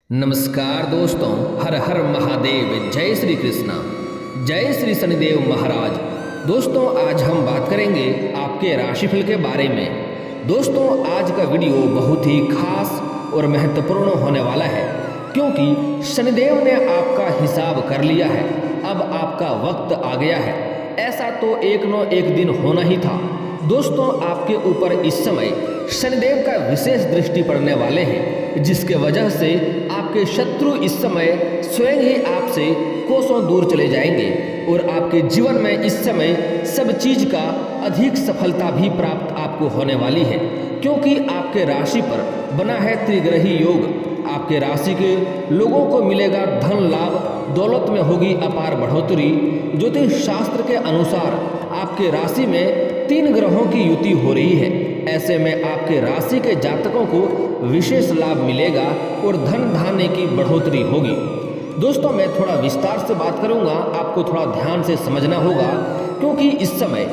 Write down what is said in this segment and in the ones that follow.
नमस्कार दोस्तों, हर हर महादेव, जय श्री कृष्णा, जय श्री शनिदेव महाराज। दोस्तों आज हम बात करेंगे आपके राशिफल के बारे में। दोस्तों आज का वीडियो बहुत ही खास और महत्वपूर्ण होने वाला है, क्योंकि शनिदेव ने आपका हिसाब कर लिया है। अब आपका वक्त आ गया है। ऐसा तो एक न एक दिन होना ही था। दोस्तों आपके ऊपर इस समय शनिदेव का विशेष दृष्टि पड़ने वाले हैं, जिसके वजह से आपके शत्रु इस समय स्वयं ही आपसे कोसों दूर चले जाएंगे और आपके जीवन में इस समय सब चीज का अधिक सफलता भी प्राप्त आपको होने वाली है, क्योंकि आपके राशि पर बना है त्रिग्रही योग। आपके राशि के लोगों को मिलेगा धन लाभ, दौलत में होगी अपार बढ़ोतरी। ज्योतिष शास्त्र के अनुसार आपके राशि में 3 ग्रहों की युति हो रही है। ऐसे में आपके राशि के जातकों को विशेष लाभ मिलेगा और धन धान्य की बढ़ोतरी होगी। दोस्तों मैं थोड़ा विस्तार से बात करूंगा, आपको थोड़ा ध्यान से समझना होगा, क्योंकि इस समय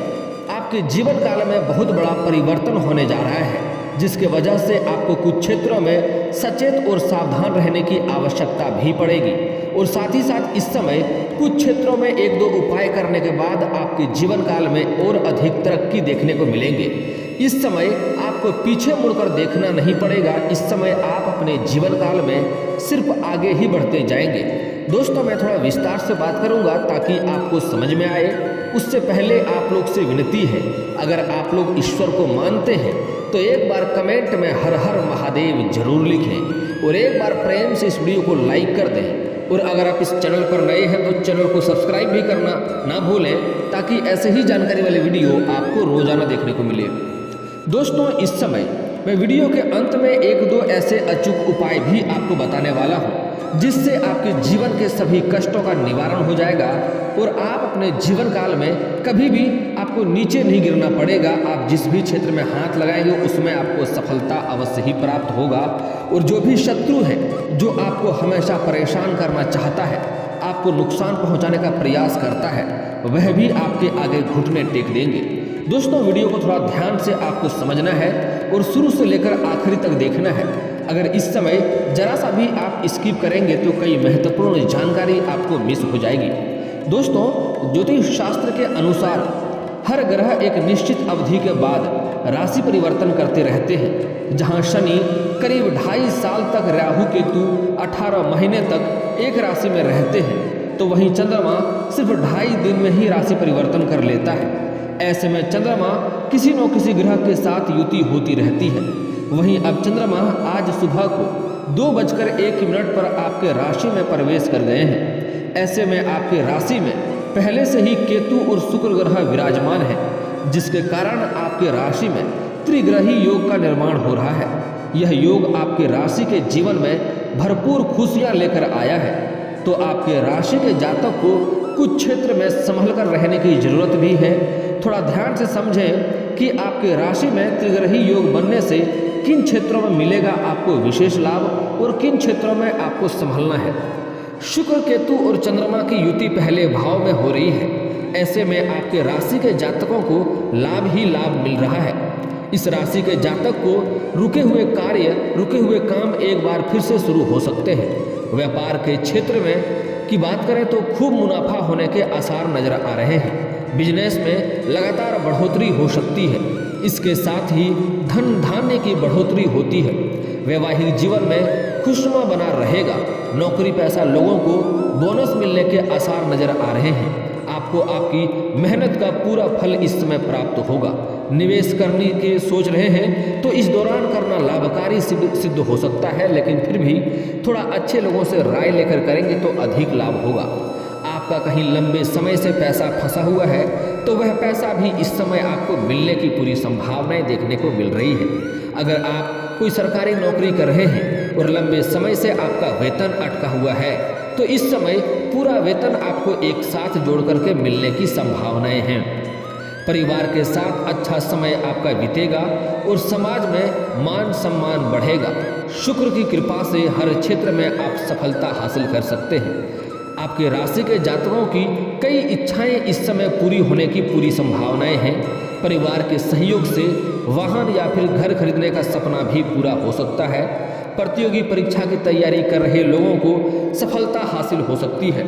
आपके जीवन काल में बहुत बड़ा परिवर्तन होने जा रहा है, जिसके वजह से आपको कुछ क्षेत्रों में सचेत और सावधान रहने की आवश्यकता भी पड़ेगी। और साथ ही साथ इस समय कुछ क्षेत्रों में 1-2 उपाय करने के बाद आपके जीवन काल में और अधिक तरक्की देखने को मिलेंगे। इस समय आपको पीछे मुड़कर देखना नहीं पड़ेगा। इस समय आप अपने जीवन काल में सिर्फ आगे ही बढ़ते जाएंगे। दोस्तों मैं थोड़ा विस्तार से बात करूंगा ताकि आपको समझ में आए। उससे पहले आप लोग से विनती है, अगर आप लोग ईश्वर को मानते हैं तो एक बार कमेंट में हर हर महादेव जरूर लिखें और एक बार प्रेम से इस वीडियो को लाइक कर दें। और अगर आप इस चैनल पर नए हैं तो चैनल को सब्सक्राइब भी करना ना भूलें, ताकि ऐसे ही जानकारी वाले वीडियो आपको रोजाना देखने को मिले। दोस्तों इस समय मैं वीडियो के अंत में 1-2 ऐसे अचूक उपाय भी आपको बताने वाला हूँ, जिससे आपके जीवन के सभी कष्टों का निवारण हो जाएगा और आप अपने जीवन काल में कभी भी आपको नीचे नहीं गिरना पड़ेगा। आप जिस भी क्षेत्र में हाथ लगाएंगे उसमें आपको सफलता अवश्य ही प्राप्त होगा। और जो भी शत्रु है, जो आपको हमेशा परेशान करना चाहता है, आपको नुकसान पहुंचाने का प्रयास करता है, वह भी आपके आगे घुटने टेक देंगे। दोस्तों वीडियो को थोड़ा ध्यान से आपको समझना है और शुरू से लेकर आखिरी तक देखना है। अगर इस समय जरा सा भी आप स्किप करेंगे तो कई महत्वपूर्ण जानकारी आपको मिस हो जाएगी। दोस्तों ज्योतिष शास्त्र के अनुसार हर ग्रह एक निश्चित अवधि के बाद राशि परिवर्तन करते रहते हैं। जहां शनि करीब 2.5 साल तक, राहु केतु 18 महीने तक एक राशि में रहते हैं, तो वहीं चंद्रमा सिर्फ 2.5 दिन में ही राशि परिवर्तन कर लेता है। ऐसे में चंद्रमा किसी न किसी ग्रह के साथ युति होती रहती है। वहीं अब चंद्रमा आज सुबह को 2:01 पर आपके राशि में प्रवेश कर गए हैं। ऐसे में आपके राशि में पहले से ही केतु और शुक्र ग्रह विराजमान है, जिसके कारण आपके राशि में त्रिग्रही योग का निर्माण हो रहा है। यह योग आपके राशि के जीवन में भरपूर खुशियां लेकर आया है। तो आपके राशि के जातक को कुछ क्षेत्र में संभल कर रहने की जरूरत भी है। थोड़ा ध्यान से समझें कि आपके राशि में त्रिग्रही योग बनने से किन क्षेत्रों में मिलेगा आपको विशेष लाभ और किन क्षेत्रों में आपको संभलना है। शुक्र केतु और चंद्रमा की युति पहले भाव में हो रही है। ऐसे में आपके राशि के जातकों को लाभ ही लाभ मिल रहा है। इस राशि के जातक को रुके हुए कार्य, रुके हुए काम एक बार फिर से शुरू हो सकते हैं। व्यापार के क्षेत्र में की बात करें तो खूब मुनाफा होने के आसार नजर आ रहे हैं। बिजनेस में लगातार बढ़ोतरी हो सकती है। इसके साथ ही धन धान्य की बढ़ोतरी होती है। वैवाहिक जीवन में खुशनुमा बना रहेगा। नौकरी पेशा लोगों को बोनस मिलने के आसार नजर आ रहे हैं। आपको आपकी मेहनत का पूरा फल इस समय प्राप्त होगा। निवेश करने के सोच रहे हैं तो इस दौरान करना लाभकारी सिद्ध हो सकता है, लेकिन फिर भी थोड़ा अच्छे लोगों से राय लेकर करेंगे तो अधिक लाभ होगा। आपका कहीं लंबे समय से पैसा फंसा हुआ है तो वह पैसा भी इस समय आपको मिलने की पूरी संभावनाएं देखने को मिल रही है। अगर आप कोई सरकारी नौकरी कर रहे हैं और लंबे समय से आपका वेतन अटका हुआ है तो इस समय पूरा वेतन आपको एक साथ जोड़ करके मिलने की संभावनाएं हैं। परिवार के साथ अच्छा समय आपका बीतेगा और समाज में मान सम्मान बढ़ेगा। शुक्र की कृपा से हर क्षेत्र में आप सफलता हासिल कर सकते हैं। आपके राशि के जातकों की कई इच्छाएं इस समय पूरी होने की पूरी संभावनाएं हैं। परिवार के सहयोग से वाहन या फिर घर खरीदने का सपना भी पूरा हो सकता है। प्रतियोगी परीक्षा की तैयारी कर रहे लोगों को सफलता हासिल हो सकती है।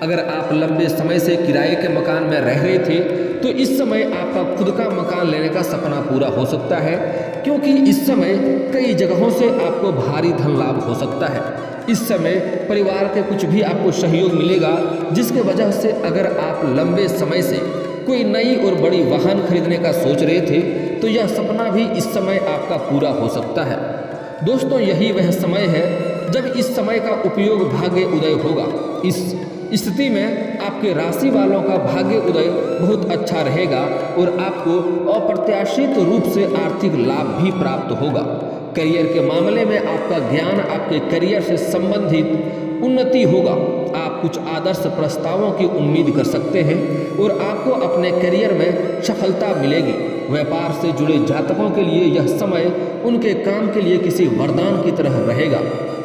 अगर आप लंबे समय से किराए के मकान में रह रहे थे तो इस समय आपका खुद का मकान लेने का सपना पूरा हो सकता है, क्योंकि इस समय कई जगहों से आपको भारी धन लाभ हो सकता है। इस समय परिवार के कुछ भी आपको सहयोग मिलेगा, जिसके वजह से अगर आप लंबे समय से कोई नई और बड़ी वाहन खरीदने का सोच रहे थे तो यह सपना भी इस समय आपका पूरा हो सकता है। दोस्तों, यही वह समय है जब इस समय का उपयोग भाग्य उदय होगा। इस स्थिति में आपके राशि वालों का भाग्य उदय बहुत अच्छा रहेगा और आपको अप्रत्याशित रूप से आर्थिक लाभ भी प्राप्त होगा। करियर के मामले में आपका ज्ञान आपके करियर से संबंधित उन्नति होगा। आप कुछ आदर्श प्रस्तावों की उम्मीद कर सकते हैं और आपको अपने करियर में सफलता मिलेगी। व्यापार से जुड़े जातकों के लिए यह समय उनके काम के लिए किसी वरदान की तरह रहेगा,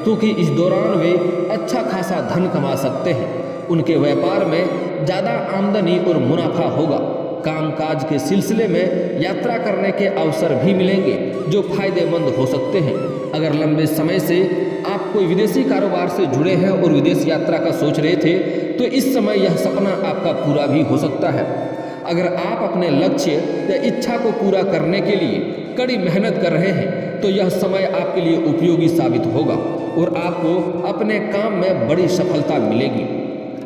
क्योंकि इस दौरान वे अच्छा खासा धन कमा सकते हैं। उनके व्यापार में ज़्यादा आमदनी और मुनाफा होगा। कामकाज के सिलसिले में यात्रा करने के अवसर भी मिलेंगे जो फायदेमंद हो सकते हैं। अगर लंबे समय से आप कोई विदेशी कारोबार से जुड़े हैं और विदेश यात्रा का सोच रहे थे तो इस समय यह सपना आपका पूरा भी हो सकता है। अगर आप अपने लक्ष्य या इच्छा को पूरा करने के लिए कड़ी मेहनत कर रहे हैं तो यह समय आपके लिए उपयोगी साबित होगा और आपको अपने काम में बड़ी सफलता मिलेगी।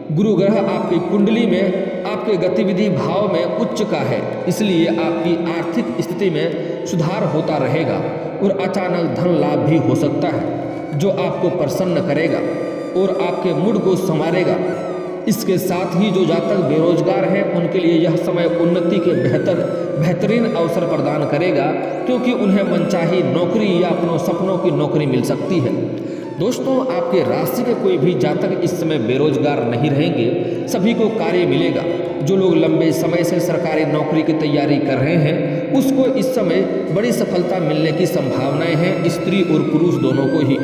गुरु ग्रह आपकी कुंडली में आपके गतिविधि भाव में उच्च का है, इसलिए आपकी आर्थिक स्थिति में सुधार होता रहेगा और अचानक धन लाभ भी हो सकता है जो आपको प्रसन्न करेगा और आपके मूड को संवारेगा। इसके साथ ही जो जातक बेरोजगार हैं उनके लिए यह समय उन्नति के बेहतरीन अवसर प्रदान करेगा, क्योंकि उन्हें मनचाही नौकरी या अपनों सपनों की नौकरी मिल सकती है। दोस्तों, आपके राशि के कोई भी जातक इस समय बेरोजगार नहीं रहेंगे, सभी को कार्य मिलेगा। जो लोग लंबे समय से सरकारी नौकरी की तैयारी कर रहे हैं उसको इस समय बड़ी सफलता मिलने की संभावनाएं हैं, स्त्री और पुरुष दोनों को ही।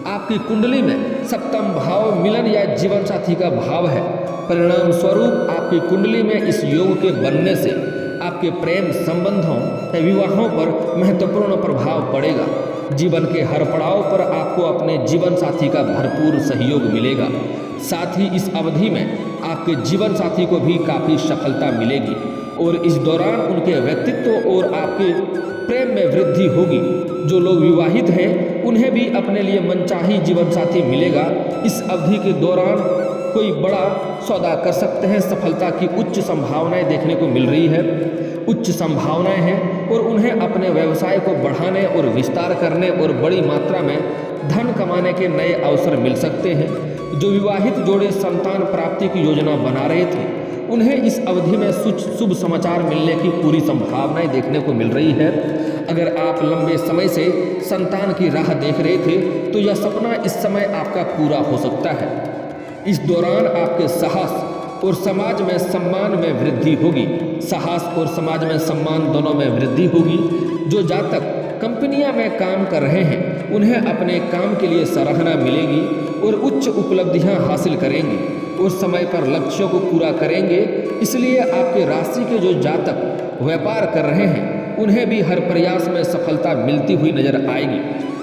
आपकी कुंडली में सप्तम भाव मिलन या जीवन साथी का भाव है। परिणाम स्वरूप आपकी कुंडली में इस योग के बनने से आपके प्रेम संबंधों या विवाहों पर महत्वपूर्ण प्रभाव पड़ेगा। जीवन के हर पड़ाव पर आपको अपने जीवन साथी का भरपूर सहयोग मिलेगा। साथ ही इस अवधि में आपके जीवन साथी को भी काफ़ी सफलता मिलेगी और इस दौरान उनके व्यक्तित्व और आपके प्रेम में वृद्धि होगी। जो लोग विवाहित हैं उन्हें भी अपने लिए मनचाही जीवन साथी मिलेगा। इस अवधि के दौरान कोई बड़ा सौदा कर सकते हैं। सफलता की उच्च संभावनाएं देखने को मिल रही है, उच्च संभावनाएं हैं और उन्हें अपने व्यवसाय को बढ़ाने और विस्तार करने और बड़ी मात्रा में धन कमाने के नए अवसर मिल सकते हैं। जो विवाहित जोड़े संतान प्राप्ति की योजना बना रहे थे उन्हें इस अवधि में शुभ समाचार मिलने की पूरी संभावनाएं देखने को मिल रही है। अगर आप लंबे समय से संतान की राह देख रहे थे तो यह सपना इस समय आपका पूरा हो सकता है। इस दौरान आपके साहस और समाज में सम्मान में वृद्धि होगी। साहस और समाज में सम्मान दोनों में वृद्धि होगी। जो जातक कंपनियां में काम कर रहे हैं उन्हें अपने काम के लिए सराहना मिलेगी और उच्च उपलब्धियां हासिल करेंगे और समय पर लक्ष्यों को पूरा करेंगे। इसलिए आपके राशि के जो जातक व्यापार कर रहे हैं उन्हें भी हर प्रयास में सफलता मिलती हुई नजर आएगी।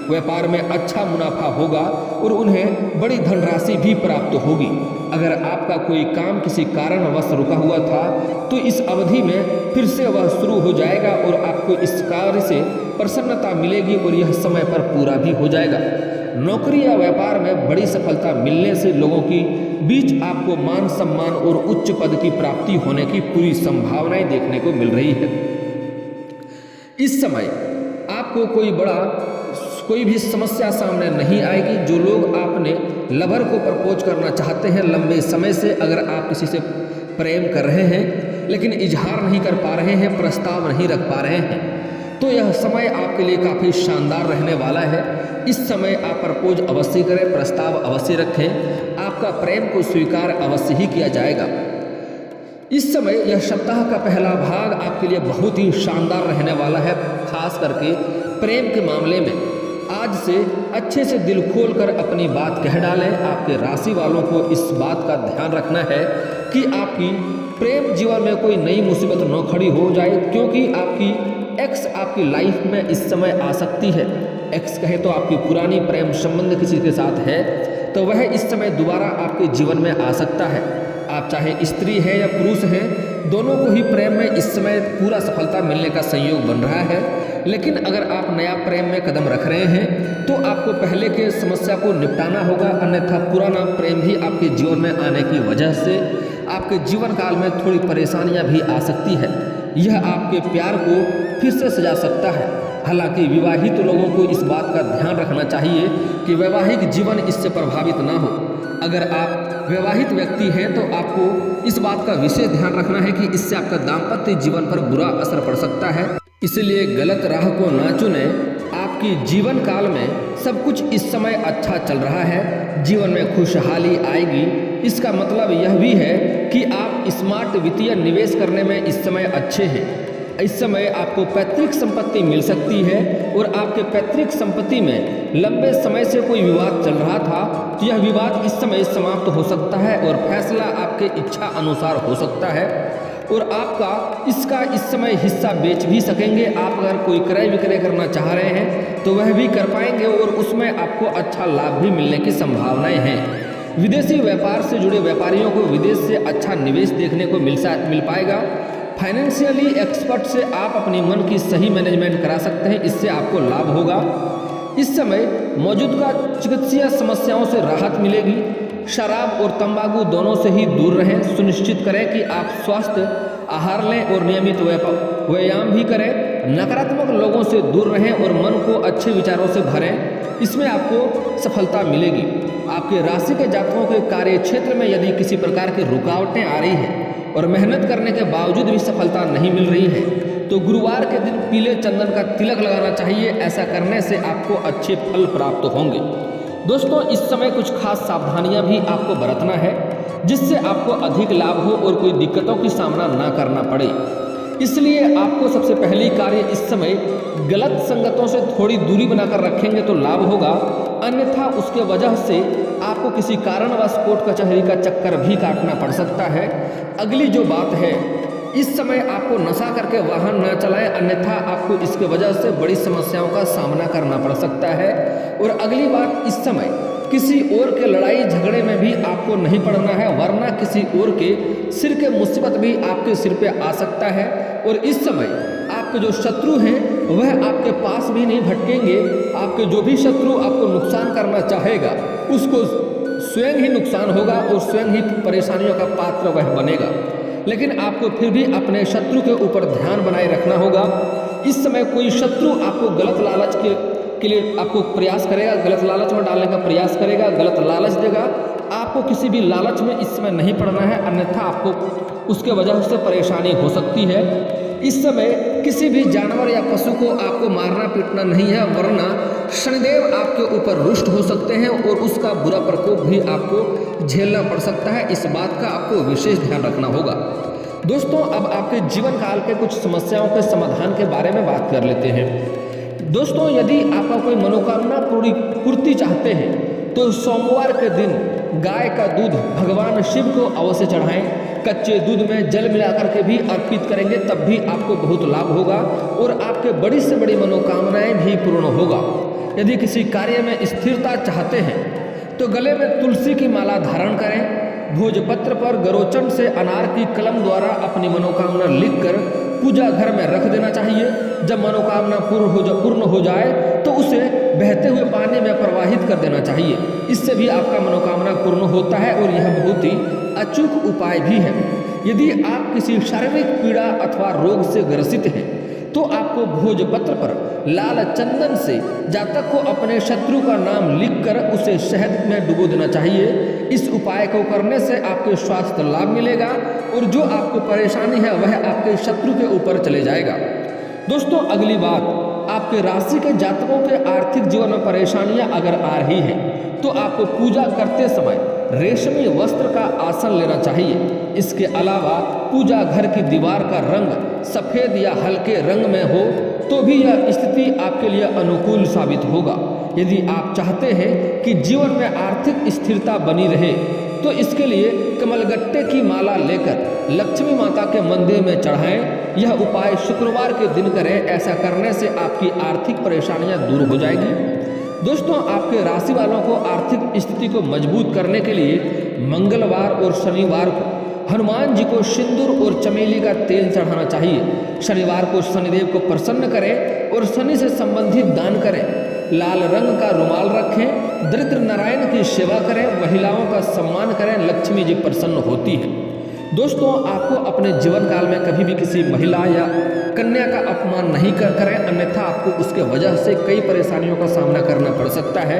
व्यापार में अच्छा मुनाफा होगा और उन्हें बड़ी धनराशि भी प्राप्त होगी। अगर आपका कोई काम किसी कारणवश रुका हुआ था तो इस अवधि में फिर से वह शुरू हो जाएगा और आपको इस कार्य से प्रसन्नता मिलेगी और यह समय पर पूरा भी हो जाएगा। नौकरी या व्यापार में बड़ी सफलता मिलने से लोगों की बीच आपको मान सम्मान और उच्च पद की प्राप्ति होने की पूरी संभावनाएं देखने को मिल रही है। इस समय आपको कोई भी समस्या सामने नहीं आएगी। जो लोग आपने लवर को प्रपोज करना चाहते हैं लंबे समय से, अगर आप किसी से प्रेम कर रहे हैं लेकिन इजहार नहीं कर पा रहे हैं, प्रस्ताव नहीं रख पा रहे हैं, तो यह समय आपके लिए काफ़ी शानदार रहने वाला है। इस समय आप प्रपोज अवश्य करें, प्रस्ताव अवश्य रखें, आपका प्रेम को स्वीकार अवश्य ही किया जाएगा। इस समय यह सप्ताह का पहला भाग आपके लिए बहुत ही शानदार रहने वाला है। खास करके प्रेम के मामले में आज से अच्छे से दिल खोलकर अपनी बात कह डालें। आपके राशि वालों को इस बात का ध्यान रखना है कि आपकी प्रेम जीवन में कोई नई मुसीबत न खड़ी हो जाए, क्योंकि आपकी एक्स आपकी लाइफ में इस समय आ सकती है। एक्स कहे तो आपकी पुरानी प्रेम संबंध किसी के साथ है, तो वह इस समय दोबारा आपके जीवन में आ सकता है। आप चाहे स्त्री है या पुरुष हैं, दोनों को ही प्रेम में इस समय पूरा सफलता मिलने का संयोग बन रहा है। लेकिन अगर आप नया प्रेम में कदम रख रहे हैं तो आपको पहले के समस्या को निपटाना होगा, अन्यथा पुराना प्रेम भी आपके जीवन में आने की वजह से आपके जीवन काल में थोड़ी परेशानियां भी आ सकती है। यह आपके प्यार को फिर से सजा सकता है। हालांकि विवाहित लोगों को इस बात का ध्यान रखना चाहिए कि वैवाहिक जीवन इससे प्रभावित ना हो। अगर आप विवाहित व्यक्ति हैं तो आपको इस बात का विशेष ध्यान रखना है कि इससे आपका दाम्पत्य जीवन पर बुरा असर पड़ सकता है। इसलिए गलत राह को ना चुने। आपकी जीवन काल में सब कुछ इस समय अच्छा चल रहा है, जीवन में खुशहाली आएगी। इसका मतलब यह भी है कि आप स्मार्ट वित्तीय निवेश करने में इस समय अच्छे हैं। इस समय आपको पैतृक संपत्ति मिल सकती है और आपके पैतृक संपत्ति में लंबे समय से कोई विवाद चल रहा था तो यह विवाद इस समय समाप्त हो सकता है और फैसला आपके इच्छा अनुसार हो सकता है और आपका इसका इस समय हिस्सा बेच भी सकेंगे। आप अगर कोई क्रय विक्रय करना चाह रहे हैं तो वह भी कर पाएंगे और उसमें आपको अच्छा लाभ भी मिलने की संभावनाएं हैं। विदेशी व्यापार से जुड़े व्यापारियों को विदेश से अच्छा निवेश देखने को मिल पाएगा। फाइनेंशियली एक्सपर्ट से आप अपनी मन की सही मैनेजमेंट करा सकते हैं, इससे आपको लाभ होगा। इस समय मौजूदा चिकित्सीय समस्याओं से राहत मिलेगी। शराब और तंबाकू दोनों से ही दूर रहें। सुनिश्चित करें कि आप स्वस्थ आहार लें और नियमित व्यायाम भी करें। नकारात्मक लोगों से दूर रहें और मन को अच्छे विचारों से भरें, इसमें आपको सफलता मिलेगी। आपके राशि के जातकों के कार्य क्षेत्र में यदि किसी प्रकार की रुकावटें आ रही हैं और मेहनत करने के बावजूद भी सफलता नहीं मिल रही है तो गुरुवार के दिन पीले चंदन का तिलक लगाना चाहिए। ऐसा करने से आपको अच्छे फल प्राप्त होंगे। दोस्तों, इस समय कुछ खास सावधानियां भी आपको बरतना है जिससे आपको अधिक लाभ हो और कोई दिक्कतों की सामना ना करना पड़े। इसलिए आपको सबसे पहली कार्य इस समय गलत संगतों से थोड़ी दूरी बनाकर रखेंगे तो लाभ होगा, अन्यथा उसके वजह से आपको किसी कारणवश कोर्ट कचहरी का चक्कर भी काटना पड़ सकता है। अगली जो बात है, इस समय आपको नशा करके वाहन न चलाएं, अन्यथा आपको इसके वजह से बड़ी समस्याओं का सामना करना पड़ सकता है। और अगली बात, इस समय किसी और के लड़ाई झगड़े में भी आपको नहीं पड़ना है, वरना किसी और के सिर के मुसीबत भी आपके सिर पे आ सकता है। और इस समय आपके जो शत्रु हैं वह आपके पास भी नहीं भटकेंगे। आपके जो भी शत्रु आपको नुकसान करना चाहेगा उसको स्वयं ही नुकसान होगा और स्वयं ही परेशानियों का पात्र वह बनेगा। लेकिन आपको फिर भी अपने शत्रु के ऊपर ध्यान बनाए रखना होगा। इस समय कोई शत्रु आपको गलत लालच के लिए आपको प्रयास करेगा, गलत लालच में डालने का प्रयास करेगा, गलत लालच देगा। आपको किसी भी लालच में इस समय नहीं पड़ना है, अन्यथा आपको उसके वजह से परेशानी हो सकती है। इस समय किसी भी जानवर या पशु को आपको मारना पीटना नहीं है, वरना शनिदेव आपके ऊपर रुष्ट हो सकते हैं और उसका बुरा प्रकोप भी आपको झेलना पड़ सकता है। इस बात का आपको विशेष ध्यान रखना होगा। दोस्तों, अब आपके जीवन काल के कुछ समस्याओं के समाधान के बारे में बात कर लेते हैं। दोस्तों, यदि आपका कोई मनोकामना पूर्ति चाहते हैं तो सोमवार के दिन गाय का दूध भगवान शिव को अवश्य चढ़ाएं। कच्चे दूध में जल मिलाकर के भी अर्पित करेंगे, तब भी आपको बहुत लाभ होगा और आपके बड़ी से बड़ी मनोकामनाएं भी पूर्ण होगा। यदि किसी कार्य में स्थिरता चाहते हैं तो गले में तुलसी की माला धारण करें। भोजपत्र पर गरोचन से अनार की कलम द्वारा अपनी मनोकामना लिखकर पूजा घर में रख देना चाहिए। जब मनोकामना पूर्ण हो जाए तो उसे बहते हुए पानी में प्रवाहित कर देना चाहिए। इससे भी आपका मनोकामना पूर्ण होता है और यह बहुत ही अचूक उपाय भी है। यदि आप किसी शारीरिक पीड़ा अथवा रोग से ग्रसित हैं तो आपको भोजपत्र पर लाल चंदन से जातक को अपने शत्रु का नाम लिखकर उसे शहद में डुबो देना चाहिए। इस उपाय को करने से आपके स्वास्थ्य लाभ मिलेगा और जो आपको परेशानी है वह आपके शत्रु के ऊपर चले जाएगा। दोस्तों, अगली बात, आपके राशि के जातकों के आर्थिक जीवन में परेशानियां अगर आ रही हैं तो आपको पूजा करते समय रेशमी वस्त्र का आसन लेना चाहिए। इसके अलावा पूजा घर की दीवार का रंग सफ़ेद या हल्के रंग में हो तो भी यह स्थिति आपके लिए अनुकूल साबित होगा। यदि आप चाहते हैं कि जीवन में आर्थिक स्थिरता बनी रहे तो इसके लिए कमलगट्टे की माला लेकर लक्ष्मी माता के मंदिर में चढ़ाएं। यह उपाय शुक्रवार के दिन करें। ऐसा करने से आपकी आर्थिक परेशानियां दूर हो जाएगी। दोस्तों, आपके राशि वालों को आर्थिक स्थिति को मजबूत करने के लिए मंगलवार और शनिवार को हनुमान जी को सिंदूर और चमेली का तेल चढ़ाना चाहिए। शनिवार को शनिदेव को प्रसन्न करें और शनि से संबंधित दान करें। लाल रंग का रुमाल रखें। दरिद्र नारायण की सेवा करें। महिलाओं का सम्मान करें। लक्ष्मी जी प्रसन्न होती है। दोस्तों, आपको अपने जीवन काल में कभी भी किसी महिला या कन्या का अपमान नहीं करें, अन्यथा आपको उसके वजह से कई परेशानियों का सामना करना पड़ सकता है।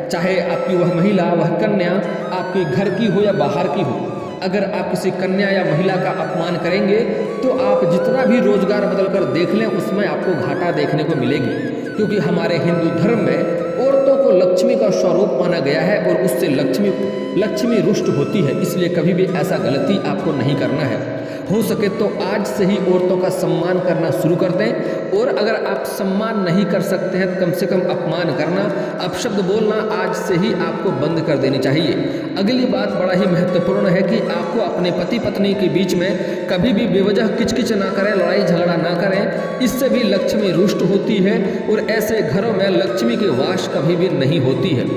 चाहे आपकी वह महिला, वह कन्या आपके घर की हो या बाहर की हो। अगर आप किसी कन्या या महिला का अपमान करेंगे तो आप जितना भी रोजगार बदल कर देख लें उसमें आपको घाटा देखने को मिलेगी, क्योंकि हमारे हिंदू धर्म में औरतों को लक्ष्मी का स्वरूप माना गया है और उससे लक्ष्मी रुष्ट होती है। इसलिए कभी भी ऐसा गलती आपको नहीं करना है। हो सके तो आज से ही औरतों का सम्मान करना शुरू कर दें। और अगर आप सम्मान नहीं कर सकते हैं तो कम से कम अपमान करना, अपशब्द बोलना आज से ही आपको बंद कर देनी चाहिए। अगली बात बड़ा ही महत्वपूर्ण है कि आपको अपने पति पत्नी के बीच में कभी भी बेवजह किचकिच ना करें, लड़ाई झगड़ा ना करें। इससे भी लक्ष्मी रुष्ट होती है और ऐसे घरों में लक्ष्मी की वास कभी भी नहीं होती है।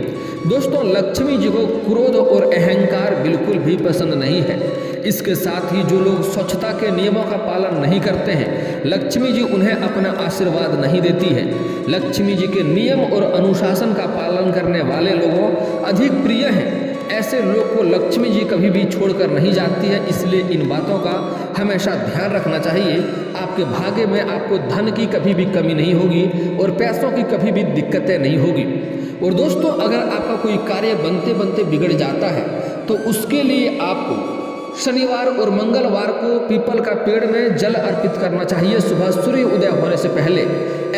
दोस्तों, लक्ष्मी जी को क्रोध और अहंकार बिल्कुल भी पसंद नहीं है। इसके साथ ही जो लोग स्वच्छता के नियमों का पालन नहीं करते हैं, लक्ष्मी जी उन्हें अपना आशीर्वाद नहीं देती है। लक्ष्मी जी के नियम और अनुशासन का पालन करने वाले लोगों अधिक प्रिय हैं। ऐसे लोग को लक्ष्मी जी कभी भी छोड़कर नहीं जाती है। इसलिए इन बातों का हमेशा ध्यान रखना चाहिए। आपके भाग्य में आपको धन की कभी भी कमी नहीं होगी और पैसों की कभी भी दिक्कतें नहीं होगी। और दोस्तों, अगर आपका कोई कार्य बनते बनते बिगड़ जाता है तो उसके लिए आपको शनिवार और मंगलवार को पीपल का पेड़ में जल अर्पित करना चाहिए सुबह सूर्य उदय होने से पहले।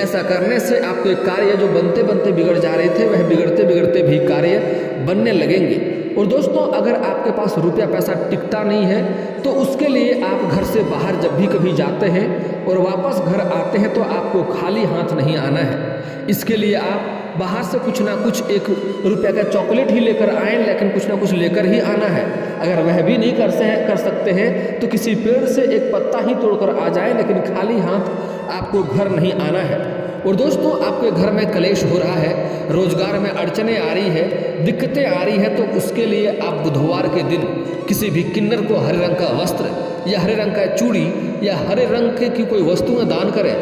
ऐसा करने से आपके कार्य जो बनते बनते बिगड़ जा रहे थे वह बिगड़ते बिगड़ते भी कार्य बनने लगेंगे। और दोस्तों, अगर आपके पास रुपया पैसा टिकता नहीं है तो उसके लिए आप घर से बाहर जब भी कभी जाते हैं और वापस घर आते हैं तो आपको खाली हाथ नहीं आना है। इसके लिए आप बाहर से कुछ ना कुछ 1 रुपये का चॉकलेट ही लेकर आएँ, लेकिन कुछ ना कुछ लेकर ही आना है। अगर वह भी नहीं कर सकते हैं तो किसी पेड़ से एक पत्ता ही तोड़कर आ जाए, लेकिन खाली हाथ आपको घर नहीं आना है। और दोस्तों, आपके घर में कलेश हो रहा है, रोजगार में अड़चने आ रही है, दिक्कतें आ रही है, तो उसके लिए आप बुधवार के दिन किसी भी किन्नर को हरे रंग का वस्त्र या हरे रंग का चूड़ी या हरे रंग की कोई वस्तुएं दान करें।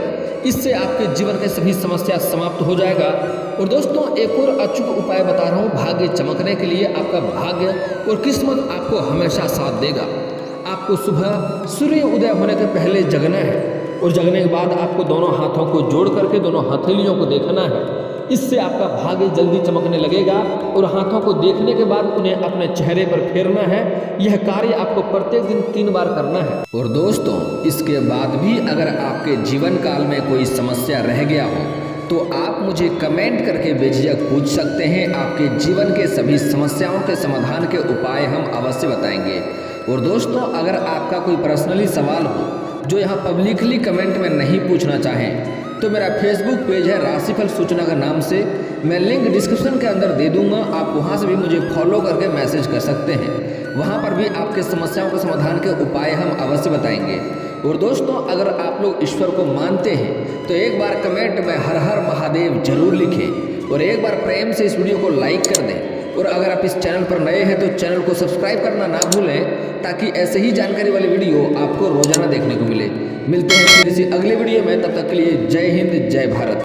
इससे आपके जीवन के सभी समस्या समाप्त हो जाएगा। और दोस्तों, एक और अचूक उपाय बता रहा हूँ भाग्य चमकने के लिए। आपका भाग्य और किस्मत आपको हमेशा साथ देगा। आपको सुबह सूर्य उदय होने के पहले जगना है और जगने के बाद आपको दोनों हाथों को जोड़ करके दोनों हथेलियों को देखना है। इससे आपका भाग्य जल्दी चमकने लगेगा और हाथों को देखने के बाद उन्हें अपने चेहरे पर फेरना है। यह कार्य आपको प्रत्येक दिन 3 बार करना है। और दोस्तों, इसके बाद भी अगर आपके जीवन काल में कोई समस्या रह गया हो तो आप मुझे कमेंट करके बेझिझक पूछ सकते हैं। आपके जीवन के सभी समस्याओं के समाधान के उपाय हम अवश्य बताएंगे। और दोस्तों, अगर आपका कोई पर्सनली सवाल हो जो यहाँ पब्लिकली कमेंट में नहीं पूछना चाहें तो मेरा फेसबुक पेज है राशिफल सूचना का नाम से, मैं लिंक डिस्क्रिप्शन के अंदर दे दूंगा। आप वहाँ से भी मुझे फॉलो करके मैसेज कर सकते हैं। वहाँ पर भी आपके समस्याओं के समाधान के उपाय हम अवश्य बताएंगे। और दोस्तों, अगर आप लोग ईश्वर को मानते हैं तो एक बार कमेंट में हर हर महादेव जरूर लिखें और एक बार प्रेम से इस वीडियो को लाइक कर दें। और अगर आप इस चैनल पर नए हैं तो चैनल को सब्सक्राइब करना ना भूलें, ताकि ऐसे ही जानकारी वाली वीडियो आपको रोजाना देखने को मिले। मिलते हैं फिर किसी अगले वीडियो में, तब तक के लिए जय हिंद, जय भारत।